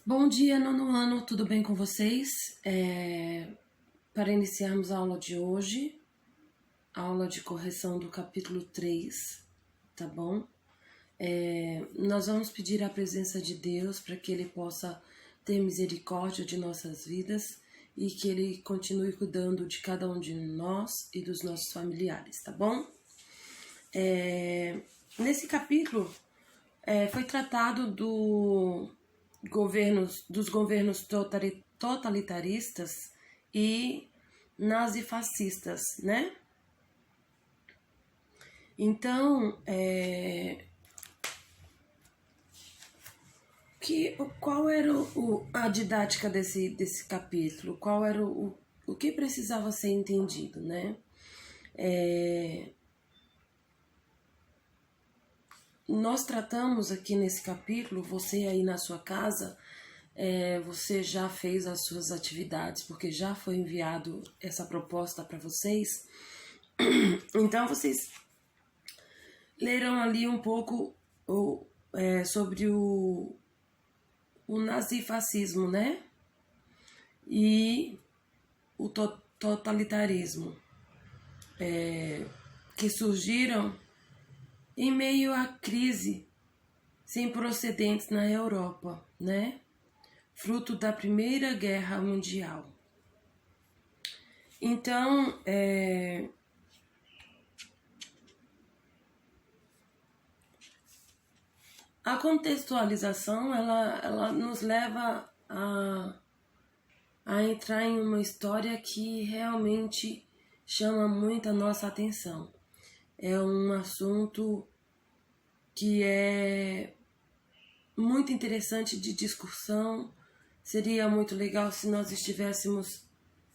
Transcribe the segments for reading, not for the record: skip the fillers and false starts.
Bom dia, nono ano, tudo bem com vocês? Para iniciarmos a aula de hoje, aula de correção do capítulo 3, tá bom? Nós vamos pedir a presença de Deus para que Ele possa ter misericórdia de nossas vidas e que Ele continue cuidando de cada um de nós e dos nossos familiares, tá bom? Nesse capítulo foi tratado dos governos totalitaristas e nazifascistas, né? Então, qual era a didática desse capítulo? Qual era o que precisava ser entendido, né? Nós tratamos aqui nesse capítulo, você aí na sua casa, você já fez as suas atividades, porque já foi enviado essa proposta para vocês. Então, vocês leram ali um pouco sobre o nazifascismo, né? E o totalitarismo, que surgiram em meio à crise sem precedentes na Europa, né? Fruto da Primeira Guerra Mundial. Então, a contextualização, ela nos leva a entrar em uma história que realmente chama muito a nossa atenção. É um assunto que é muito interessante de discussão. Seria muito legal se nós estivéssemos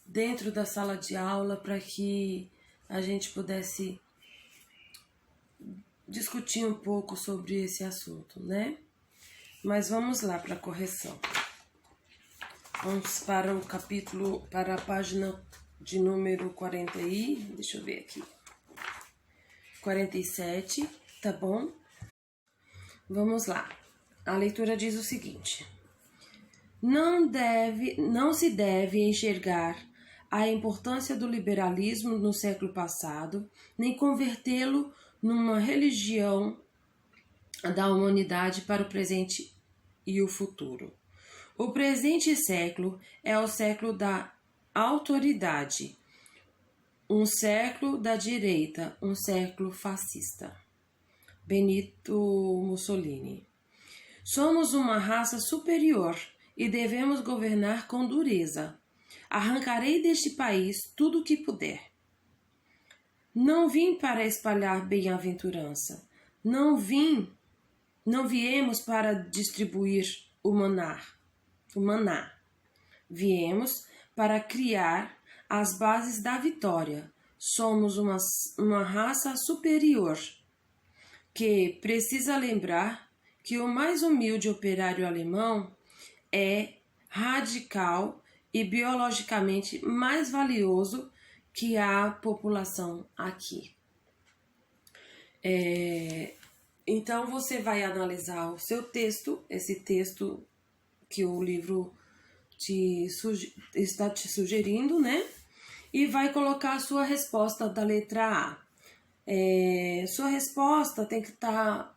dentro da sala de aula para que a gente pudesse discutir um pouco sobre esse assunto, né? Mas vamos lá para a correção. Vamos para o capítulo, para a página de número deixa eu ver aqui. 47, tá bom? Vamos lá. A leitura diz o seguinte: Não se deve enxergar a importância do liberalismo no século passado, nem convertê-lo numa religião da humanidade para o presente e o futuro. O presente século é o século da autoridade, um século da direita, um século fascista. Benito Mussolini. Somos uma raça superior e devemos governar com dureza. Arrancarei deste país tudo o que puder. Não vim para espalhar bem-aventurança. Não viemos para distribuir o maná. Viemos para criar as bases da vitória. Somos uma raça superior que precisa lembrar que o mais humilde operário alemão é radical e biologicamente mais valioso que a população aqui. Então você vai analisar o seu texto, esse texto que o livro está te sugerindo, né? E vai colocar a sua resposta da letra A. Sua resposta tem que estar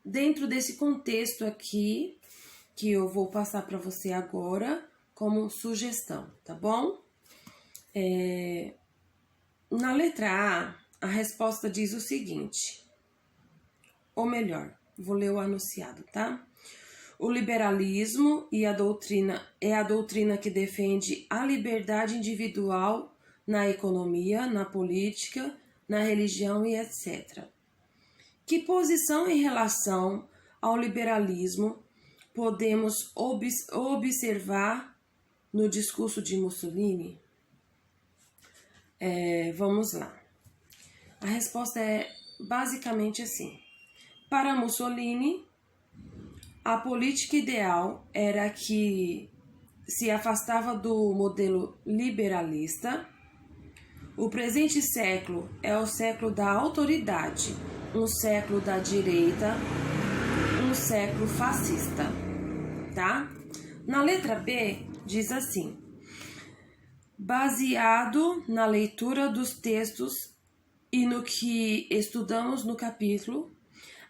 dentro desse contexto aqui, que eu vou passar para você agora como sugestão, tá bom? Na letra A resposta diz o seguinte, ou melhor, vou ler o enunciado, tá? O liberalismo é a doutrina que defende a liberdade individual na economia, na política, na religião e etc. Que posição em relação ao liberalismo podemos observar no discurso de Mussolini? Vamos lá. A resposta é basicamente assim. Para Mussolini, a política ideal era que se afastava do modelo liberalista. O presente século é o século da autoridade, um século da direita, um século fascista. tá? Na letra B, diz assim: baseado na leitura dos textos e no que estudamos no capítulo,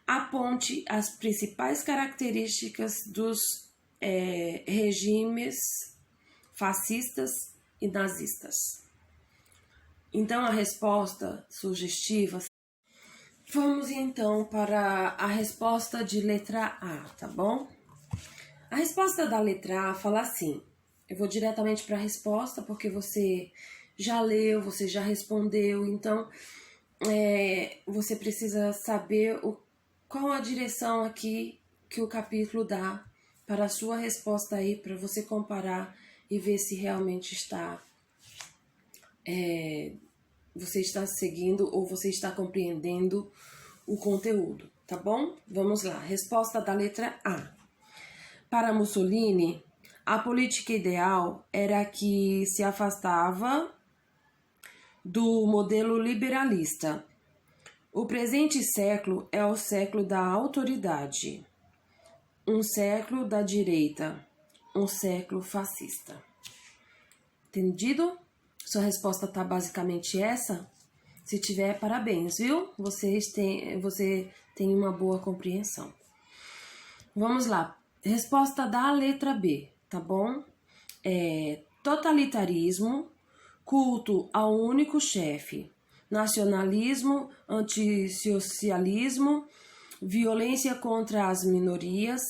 aponte as principais características dos regimes fascistas e nazistas. Então, a resposta sugestiva. Vamos então para a resposta de letra A, tá bom? A resposta da letra A fala assim. Eu vou diretamente para a resposta porque você já leu, você já respondeu, então você precisa saber qual a direção aqui que o capítulo dá para a sua resposta aí, para você comparar e ver se realmente você está seguindo ou você está compreendendo o conteúdo, tá bom? Vamos lá, resposta da letra A. Para Mussolini, a política ideal era que se afastava do modelo liberalista. O presente século é o século da autoridade, um século da direita, um século fascista. Entendido? Sua resposta tá basicamente essa? Se tiver, parabéns, viu? Você tem uma boa compreensão. Vamos lá. Resposta da letra B, tá bom? Totalitarismo, culto ao único chefe, nacionalismo, antissocialismo, violência contra as minorias,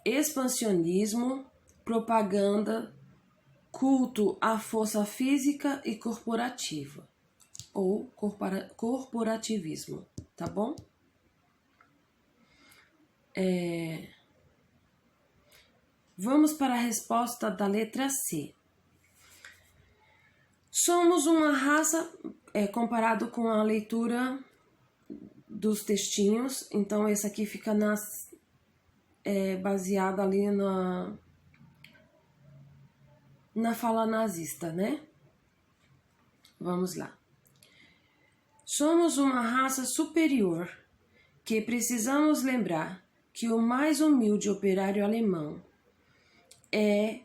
expansionismo, propaganda, culto à força física e corporativa, ou corporativismo, tá bom? Vamos para a resposta da letra C. Somos uma raça, comparado com a leitura dos textinhos, então esse aqui fica baseado ali na fala nazista, né? Vamos lá. Somos uma raça superior, que precisamos lembrar que o mais humilde operário alemão é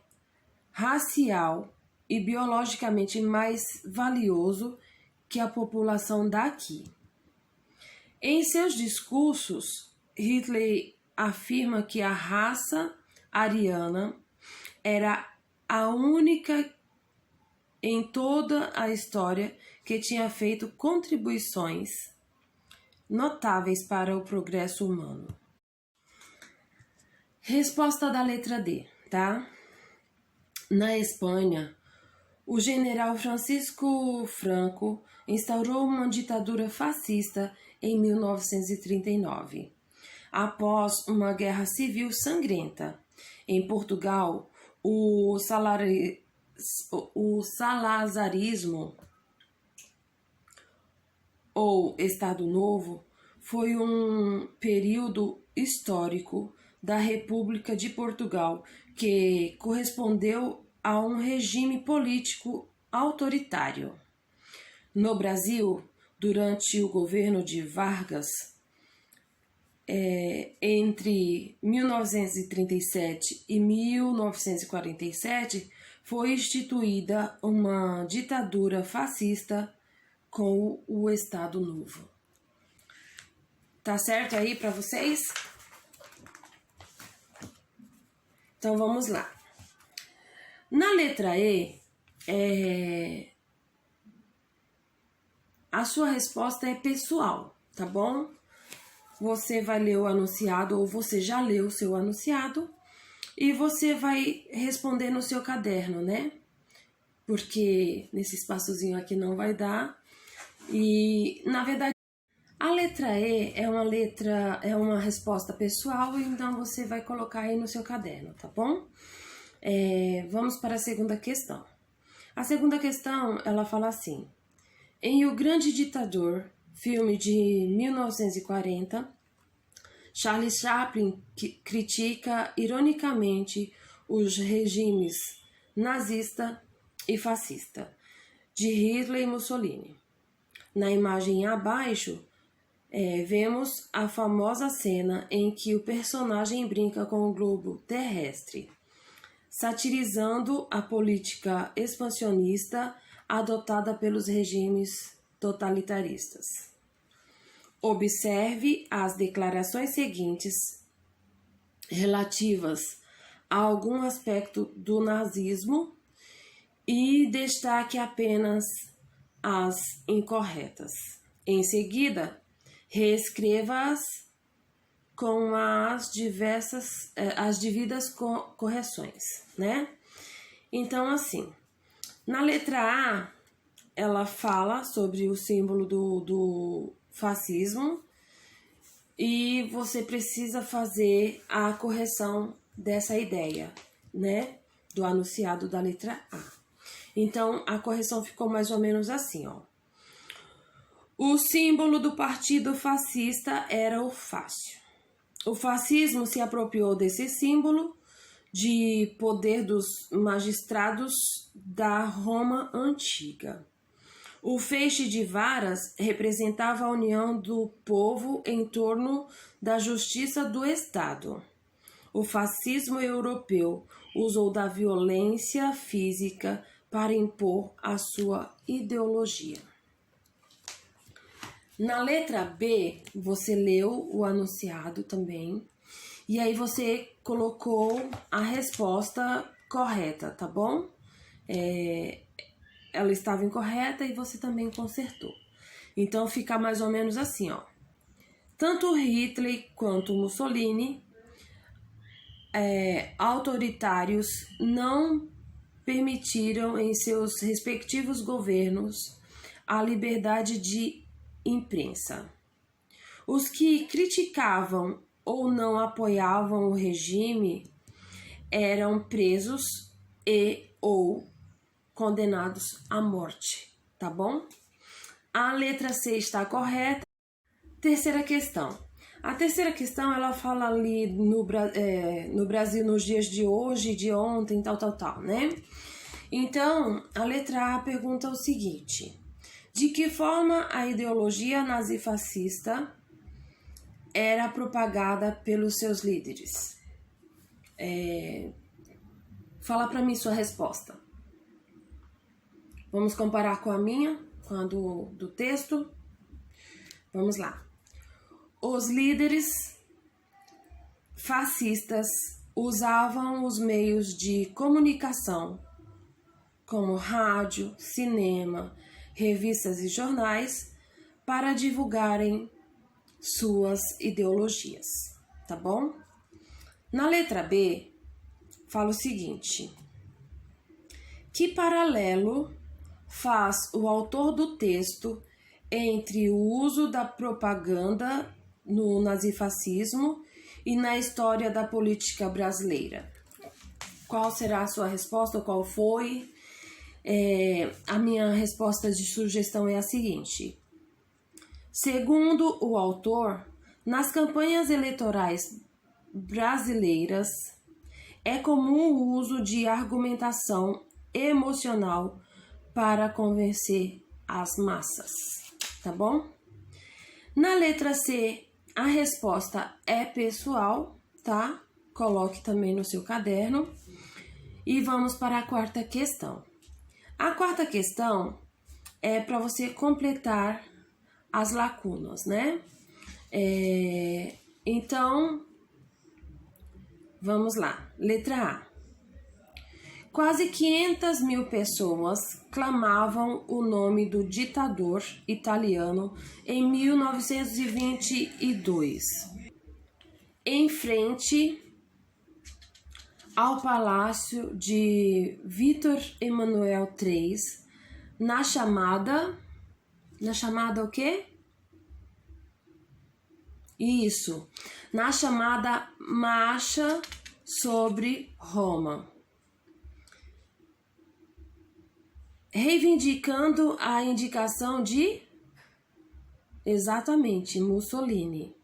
racial e biologicamente mais valioso que a população daqui. Em seus discursos, Hitler afirma que a raça ariana era a única em toda a história que tinha feito contribuições notáveis para o progresso humano. Resposta da letra D, tá? Na Espanha, o general Francisco Franco instaurou uma ditadura fascista em 1939, após uma guerra civil sangrenta. Em Portugal, o salazarismo, ou Estado Novo, foi um período histórico da República de Portugal que correspondeu a um regime político autoritário. No Brasil, durante o governo de Vargas, entre 1937 e 1947, foi instituída uma ditadura fascista com o Estado Novo. Tá certo aí para vocês? Então vamos lá. Na letra E, a sua resposta é pessoal, tá bom? Você vai ler o anunciado ou você já leu o seu anunciado e você vai responder no seu caderno, né? Porque nesse espaçozinho aqui não vai dar. E, na verdade, a letra E é uma resposta pessoal, então você vai colocar aí no seu caderno, tá bom? Vamos para a segunda questão. A segunda questão, ela fala assim: em O Grande Ditador, filme de 1940, Charlie Chaplin critica ironicamente os regimes nazista e fascista de Hitler e Mussolini. Na imagem abaixo, vemos a famosa cena em que o personagem brinca com o globo terrestre, satirizando a política expansionista adotada pelos regimes totalitaristas. Observe as declarações seguintes relativas a algum aspecto do nazismo e destaque apenas as incorretas. Em seguida, reescreva-as com as devidas correções, né? Então, assim, na letra A, ela fala sobre o símbolo do fascismo e você precisa fazer a correção dessa ideia, né? Do anunciado da letra A. Então, a correção ficou mais ou menos assim, ó. O símbolo do partido fascista era o fácil. O fascismo se apropriou desse símbolo de poder dos magistrados da Roma antiga. O feixe de varas representava a união do povo em torno da justiça do Estado. O fascismo europeu usou da violência física para impor a sua ideologia. Na letra B, você leu o anunciado também, e aí você colocou a resposta correta, tá bom? Ela estava incorreta e você também consertou. Então fica mais ou menos assim, ó. Tanto Hitler quanto Mussolini, autoritários, não permitiram em seus respectivos governos a liberdade de imprensa. Os que criticavam ou não apoiavam o regime eram presos ou condenados à morte, tá bom? A letra C está correta. Terceira questão. A terceira questão, ela fala ali no Brasil nos dias de hoje, de ontem, tal, né? Então, a letra A pergunta o seguinte: de que forma a ideologia nazifascista era propagada pelos seus líderes? Fala para mim sua resposta. Vamos comparar com a minha, com a do texto? Vamos lá. Os líderes fascistas usavam os meios de comunicação, como rádio, cinema, revistas e jornais, para divulgarem suas ideologias, tá bom? Na letra B, fala o seguinte: que paralelo faz o autor do texto entre o uso da propaganda no nazifascismo e na história da política brasileira? Qual será a sua resposta? Qual foi? A minha resposta de sugestão é a seguinte: segundo o autor, nas campanhas eleitorais brasileiras é comum o uso de argumentação emocional para convencer as massas, tá bom? Na letra C, a resposta é pessoal, tá? Coloque também no seu caderno. E vamos para a quarta questão. A quarta questão é para você completar as lacunas, né? Então, vamos lá. Letra A. Quase 500 mil pessoas clamavam o nome do ditador italiano em 1922, em frente ao Palácio de Vítor Emanuel III, na chamada o quê? Isso, na chamada Marcha sobre Roma, reivindicando a indicação de, exatamente, Mussolini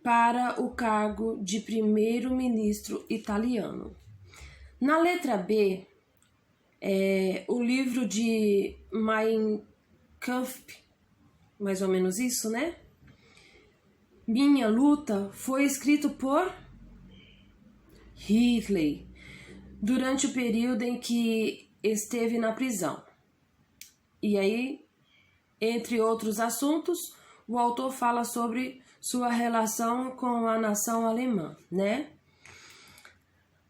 para o cargo de primeiro-ministro italiano. Na letra B, o livro de Mein Kampf mais ou menos isso, né? Minha Luta foi escrito por Hitler durante o período em que esteve na prisão. E aí, entre outros assuntos, o autor fala sobre sua relação com a nação alemã, né?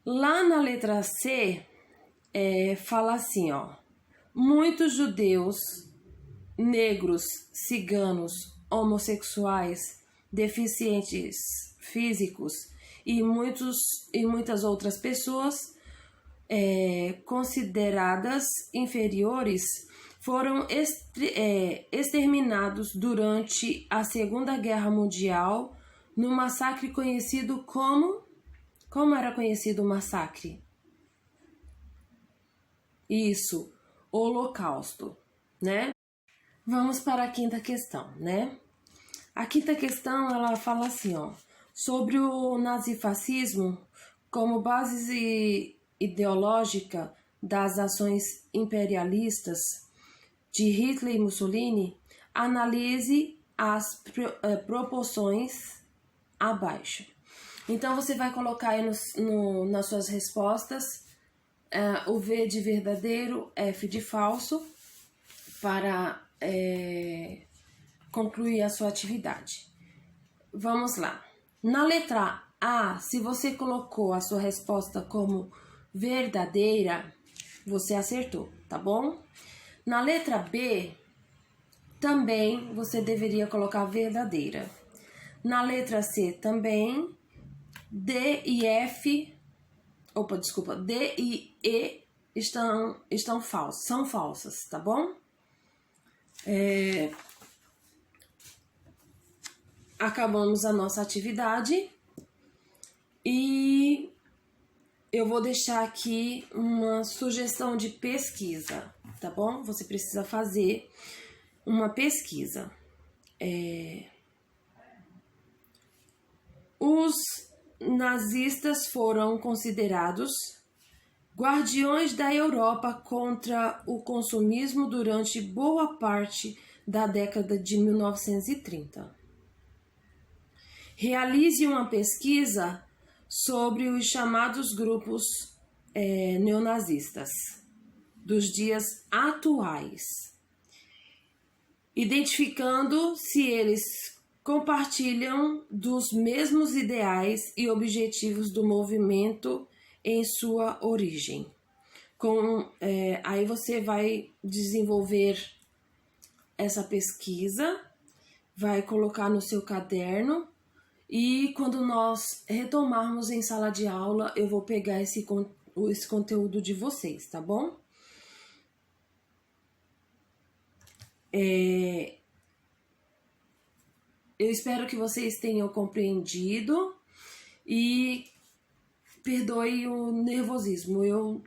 Lá na letra C, fala assim, ó: muitos judeus, negros, ciganos, homossexuais, deficientes físicos e muitas outras pessoas consideradas inferiores foram exterminados durante a Segunda Guerra Mundial no massacre conhecido como era conhecido o massacre? Isso, Holocausto, né? Vamos para a quinta questão, né? A quinta questão, ela fala assim, ó: sobre o nazifascismo como base ideológica das ações imperialistas de Hitler e Mussolini, analise as proporções abaixo. Então, você vai colocar aí nas suas respostas o V de verdadeiro, F de falso, para concluir a sua atividade. Vamos lá. Na letra A, se você colocou a sua resposta como verdadeira, você acertou, tá bom? Na letra B, também você deveria colocar verdadeira. Na letra C também. D e E estão falsos, são falsas, tá bom? Acabamos a nossa atividade e eu vou deixar aqui uma sugestão de pesquisa, tá bom? Você precisa fazer uma pesquisa. Os nazistas foram considerados guardiões da Europa contra o consumismo durante boa parte da década de 1930. Realize uma pesquisa sobre os chamados grupos neonazistas dos dias atuais, identificando se eles compartilham dos mesmos ideais e objetivos do movimento em sua origem. Aí você vai desenvolver essa pesquisa, vai colocar no seu caderno e quando nós retomarmos em sala de aula, eu vou pegar esse conteúdo de vocês, tá bom? Eu espero que vocês tenham compreendido e perdoe o nervosismo. Eu